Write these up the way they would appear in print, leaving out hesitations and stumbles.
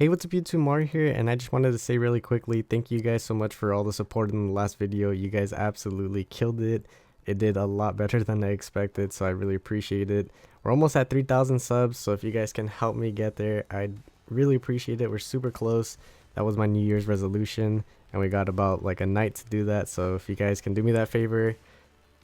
Hey, what's up YouTube, Mario here, and I just wanted to say really quickly, thank you guys so much for all the support in the last video. You guys absolutely killed it. It did a lot better than I expected, so I really appreciate it. We're almost at 3,000 subs, so if you guys can help me get there, I'd really appreciate it. We're super close. That was my New Year's resolution, and we got about like a night to do that, so if you guys can do me that favor,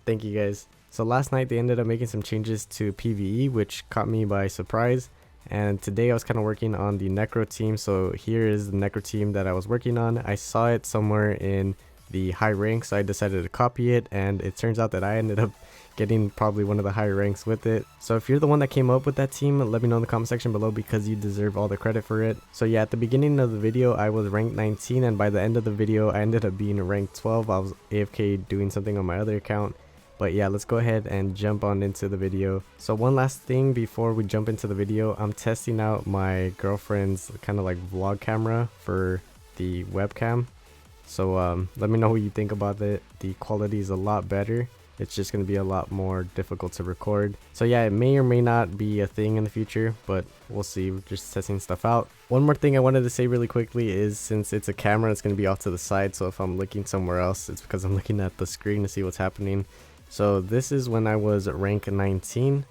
thank you guys. So last night they ended up making some changes to PvE, which caught me by surprise. And today I was kind of working on the Necro team. So here is the Necro team that I was working on. I saw it somewhere in the high ranks, so I decided to copy it, and it turns out that I ended up getting probably one of the higher ranks with it. So if you're the one that came up with that team, let me know in the comment section below, because you deserve all the credit for it. So yeah, at the beginning of the video I was ranked 19, and by the end of the video I ended up being ranked 12. I was AFK doing something on my other account. But yeah, let's go ahead and jump on into the video. So one last thing before we jump into the video, I'm testing out my girlfriend's kind of like vlog camera for the webcam. So let me know what you think about it. The quality is a lot better. It's just going to be a lot more difficult to record. So yeah, it may or may not be a thing in the future, but we'll see. We're just testing stuff out. One more thing I wanted to say really quickly is, since it's a camera, it's going to be off to the side. So if I'm looking somewhere else, it's because I'm looking at the screen to see what's happening. So this is when I was rank 19,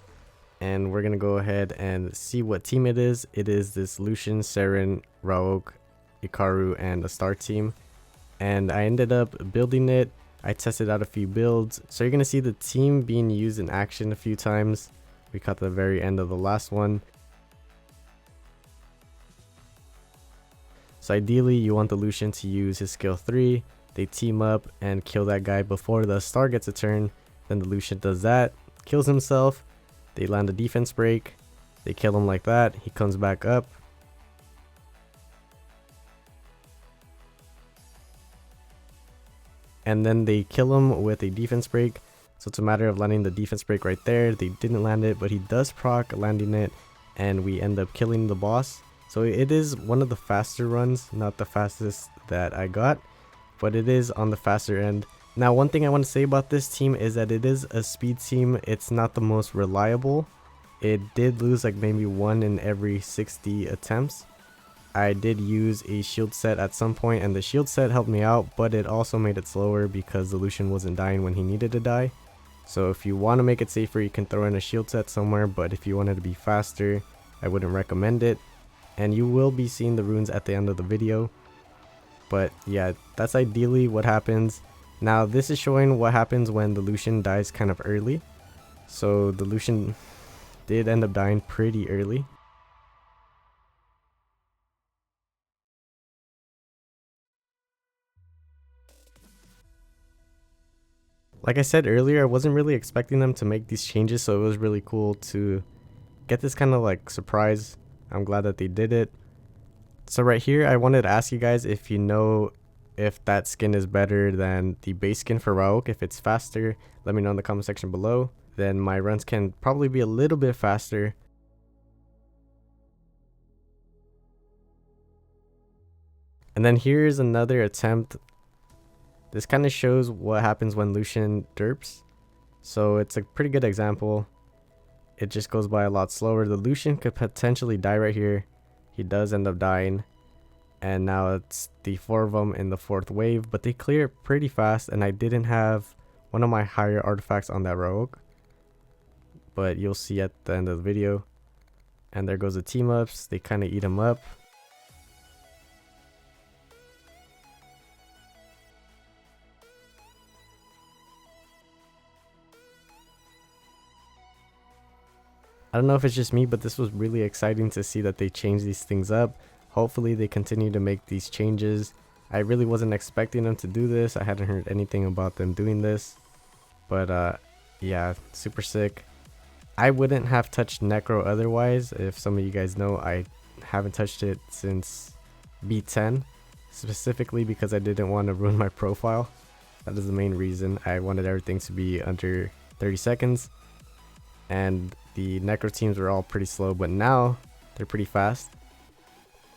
and we're gonna go ahead and see what team it is. It is this Lushen, Seren, Raok, Ikaru, and a star team, and I ended up building it. I tested out a few builds, so you're gonna see the team being used in action a few times. We caught the very end of the last one. So ideally you want the Lushen to use his skill 3. They team up and kill that guy before the star gets a turn. Then the Lushen does that, kills himself. They land a defense break. They kill him like that. He comes back up. And then they kill him with a defense break. So it's a matter of landing the defense break right there. They didn't land it, but he does proc landing it, and we end up killing the boss. So it is one of the faster runs, not the fastest that I got, but it is on the faster end. Now, one thing I want to say about this team is that it is a speed team. It's not the most reliable. It did lose like maybe 1 in every 60 attempts. I did use a shield set at some point, and the shield set helped me out, but it also made it slower because the Lushen wasn't dying when he needed to die. So if you want to make it safer, you can throw in a shield set somewhere, but if you wanted to be faster, I wouldn't recommend it. And you will be seeing the runes at the end of the video. But yeah, that's ideally what happens. Now this is showing what happens when the Lushen dies kind of early. So the Lushen did end up dying pretty early. Like I said earlier, I wasn't really expecting them to make these changes, so it was really cool to get this kind of like surprise. I'm glad that they did it. So right here, I wanted to ask you guys if you know if that skin is better than the base skin for Raok. If it's faster, let me know in the comment section below. Then my runs can probably be a little bit faster. And then here's another attempt. This kind of shows what happens when Lushen derps. So it's a pretty good example. It just goes by a lot slower. The Lushen could potentially die right here. He does end up dying. And now it's the 4 of them in the 4th wave, but they clear pretty fast, and I didn't have one of my higher artifacts on that rogue, but you'll see at the end of the video. And there goes the team ups. They kind of eat him up. I don't know if it's just me, but this was really exciting to see that they changed these things up. Hopefully they continue to make these changes. I really wasn't expecting them to do this. I hadn't heard anything about them doing this. But yeah, super sick. I wouldn't have touched Necro otherwise. If some of you guys know, I haven't touched it since B10. Specifically because I didn't want to ruin my profile. That is the main reason. I wanted everything to be under 30 seconds. And the Necro teams were all pretty slow, but now they're pretty fast.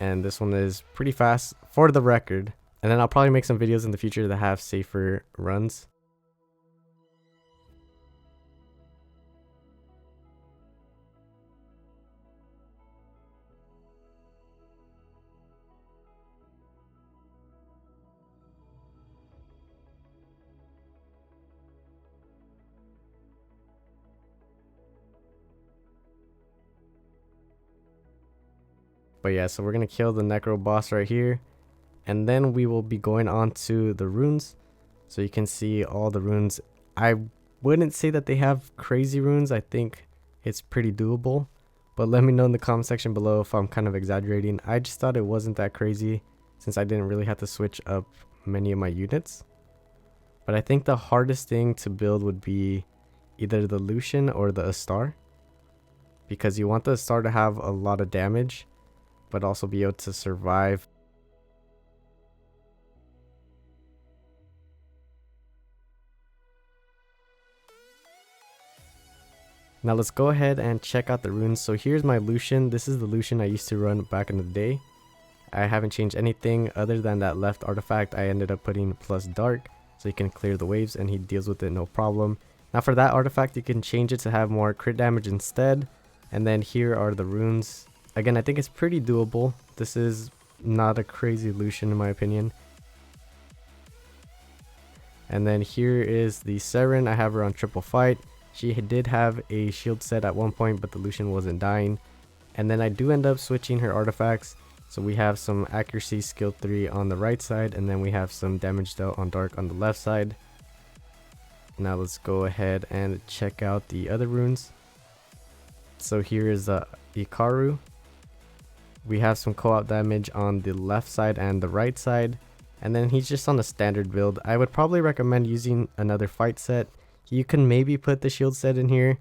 And this one is pretty fast for the record. And then I'll probably make some videos in the future that have safer runs. But yeah, so we're gonna kill the Necro boss right here, and then we will be going on to the runes. So you can see all the runes. I wouldn't say that they have crazy runes. I think it's pretty doable, but let me know in the comment section below if I'm kind of exaggerating. I just thought it wasn't that crazy since I didn't really have to switch up many of my units. But I think the hardest thing to build would be either the Lushen or the Astar, because you want the Astar to have a lot of damage but also be able to survive. Now let's go ahead and check out the runes. So here's my Lushen. This is the Lushen I used to run back in the day. I haven't changed anything other than that left artifact. I ended up putting plus dark so he can clear the waves and he deals with it no problem. Now for that artifact, you can change it to have more crit damage instead. And then here are the runes. Again, I think it's pretty doable. This is not a crazy Lushen in my opinion. And then here is the Seren. I have her on triple fight. She did have a shield set at one point, but the Lushen wasn't dying. And then I do end up switching her artifacts. So we have some accuracy skill 3 on the right side, and then we have some damage dealt on dark on the left side. Now let's go ahead and check out the other runes. So here is the Ikaru. We have some co-op damage on the left side and the right side, and then he's just on a standard build. I would probably recommend using another fight set. You can maybe put the shield set in here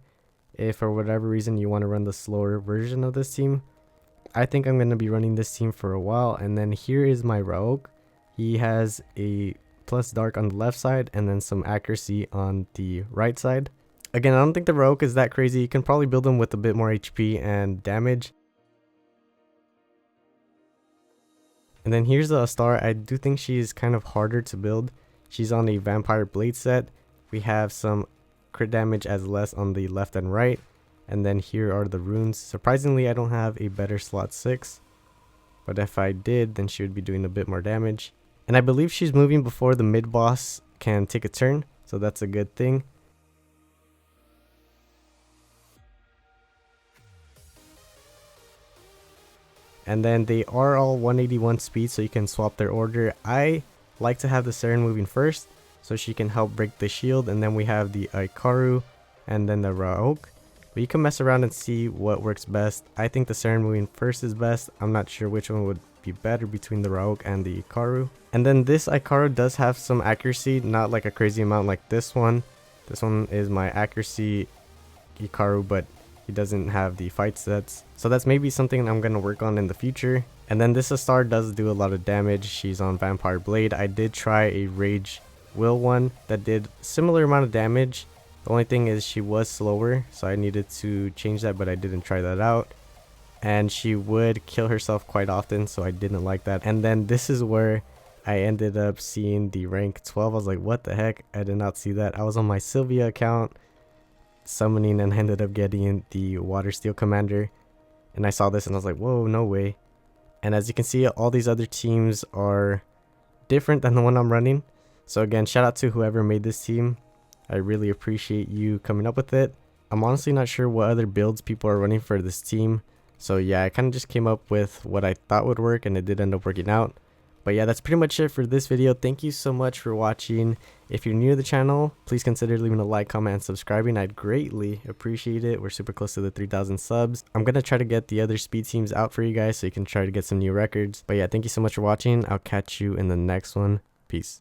if for whatever reason you want to run the slower version of this team. I think I'm going to be running this team for a while. And then here is my Raoq. He has a plus dark on the left side and then some accuracy on the right side. Again, I don't think the Raoq is that crazy. You can probably build him with a bit more HP and damage. And then here's the Astar. I do think she's kind of harder to build. She's on a vampire blade set. We have some crit damage as less on the left and right. And then here are the runes. Surprisingly, I don't have a better slot 6. But if I did, then she would be doing a bit more damage. And I believe she's moving before the mid boss can take a turn. So that's a good thing. And then they are all 181 speed, so you can swap their order. I like to have the Seren moving first, so she can help break the shield. And then we have the Ikaru and then the Raoq. But you can mess around and see what works best. I think the Seren moving first is best. I'm not sure which one would be better between the Raoq and the Ikaru. And then this Ikaru does have some accuracy, not like a crazy amount like this one. This one is my accuracy Ikaru, but he doesn't have the fight sets. So that's maybe something I'm going to work on in the future. And then this Astar does do a lot of damage. She's on Vampire Blade. I did try a Rage Will one that did similar amount of damage. The only thing is she was slower, so I needed to change that, but I didn't try that out. And she would kill herself quite often, so I didn't like that. And then this is where I ended up seeing the rank 12. I was like, what the heck? I did not see that. I was on my Sylvia account summoning and ended up getting the Water Steel Commander. And I saw this and I was like, whoa, no way. And as you can see, all these other teams are different than the one I'm running. So again, shout out to whoever made this team. I really appreciate you coming up with it. I'm honestly not sure what other builds people are running for this team. So yeah, I kind of just came up with what I thought would work and it did end up working out. But yeah, that's pretty much it for this video. Thank you so much for watching. If you're new to the channel, please consider leaving a like, comment, and subscribing. I'd greatly appreciate it. We're super close to the 3,000 subs. I'm going to try to get the other speed teams out for you guys so you can try to get some new records. But yeah, thank you so much for watching. I'll catch you in the next one. Peace.